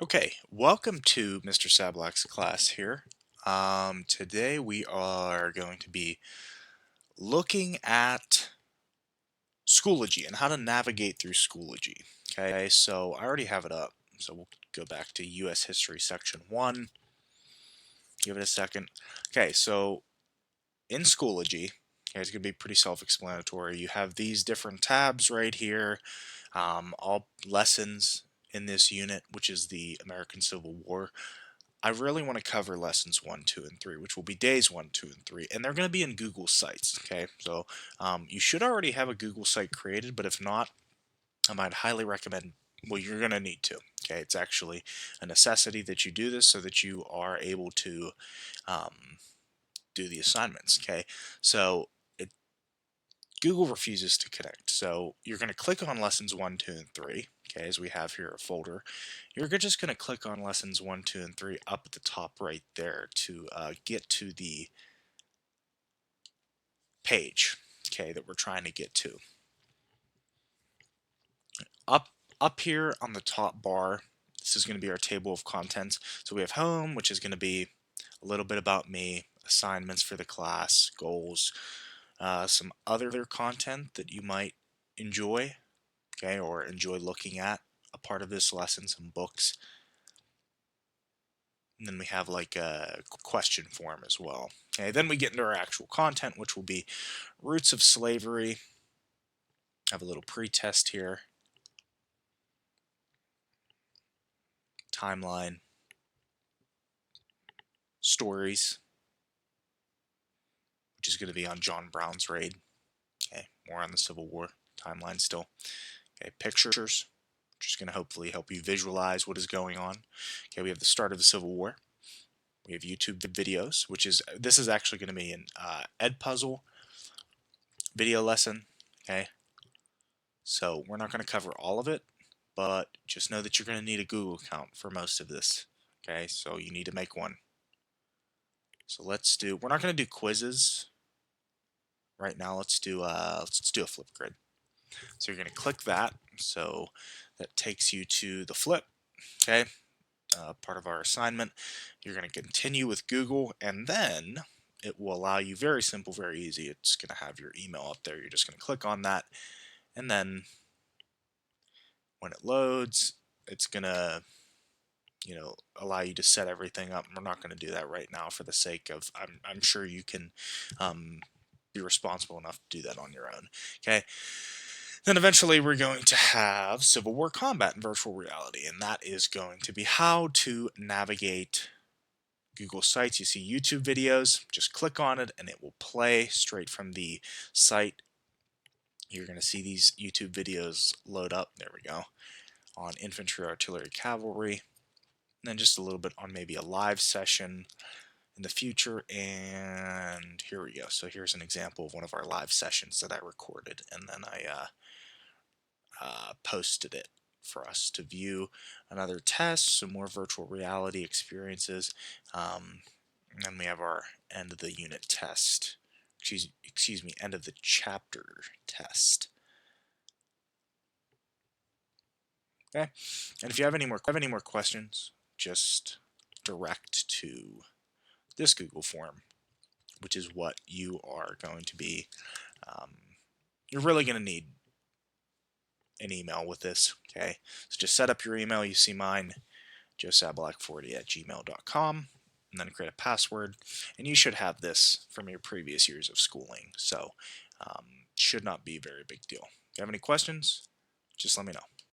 Okay, welcome to Mr. Sablak's class here. Today we are going to be looking at Schoology and how to navigate through Schoology. Okay, so I already have it up, so we'll go back to U.S. History Section 1. Give it a second. Okay, so in Schoology, okay, it's going to be pretty self-explanatory. You have these different tabs right here, all lessons in this unit, which is the American Civil War. I really want to cover lessons 1, 2, and 3, which will be days 1, 2, and 3, and they're going to be in Google Sites, okay? So you should already have a Google site created, but if not, I might highly recommend, well, you're going to need to, okay? It's actually a necessity that you do this so that you are able to do the assignments, okay? So Google refuses to connect. So you're going to click on lessons 1, 2, and 3, okay, as we have here a folder. You're just going to click on lessons 1, 2, and 3 up at the top right there to get to the page, okay, that we're trying to get to. Up, up here on the top bar, this is going to be our table of contents. So we have home, which is going to be a little bit about me, assignments for the class, goals, some other content that you might enjoy, okay, or enjoy looking at a part of this lesson, some books. And then we have like a question form as well. Okay, then we get into our actual content, which will be roots of slavery. I have a little pre-test here. Timeline. Stories, which is going to be on John Brown's raid. Okay, more on the Civil War timeline still. Okay, pictures, which is going to hopefully help you visualize what is going on. Okay, we have the start of the Civil War. We have YouTube videos, which is, this is actually going to be an Edpuzzle video lesson. Okay, so we're not going to cover all of it, but just know that you're going to need a Google account for most of this. Okay, so you need to make one. So we're not going to do quizzes right now. Let's do a flip grid. So you're going to click that. So that takes you to the flip. Okay, part of our assignment. You're going to continue with Google, and then it will allow you, very simple, very easy. It's going to have your email up there. You're just going to click on that, and then when it loads, it's going to allow you to set everything up. We're not going to do that right now for the sake of, I'm sure you can be responsible enough to do that on your own. Okay. Then eventually we're going to have Civil War combat in virtual reality, and that is going to be how to navigate Google Sites. You see YouTube videos, just click on it and it will play straight from the site. You're going to see these YouTube videos load up. There we go. On infantry, artillery, cavalry. And then just a little bit on maybe a live session in the future, and here we go. So here's an example of one of our live sessions that I recorded, and then I posted it for us to view. Another test, some more virtual reality experiences, and then we have our end of the unit test. Excuse me, end of the chapter test. Okay, and if you have any more questions, just direct to this Google form, which is what you are going to be, you're really going to need an email with this, okay? So just set up your email. You see mine, joesablak40@gmail.com, and then create a password, and you should have this from your previous years of schooling, so should not be a very big deal. If you have any questions, just let me know.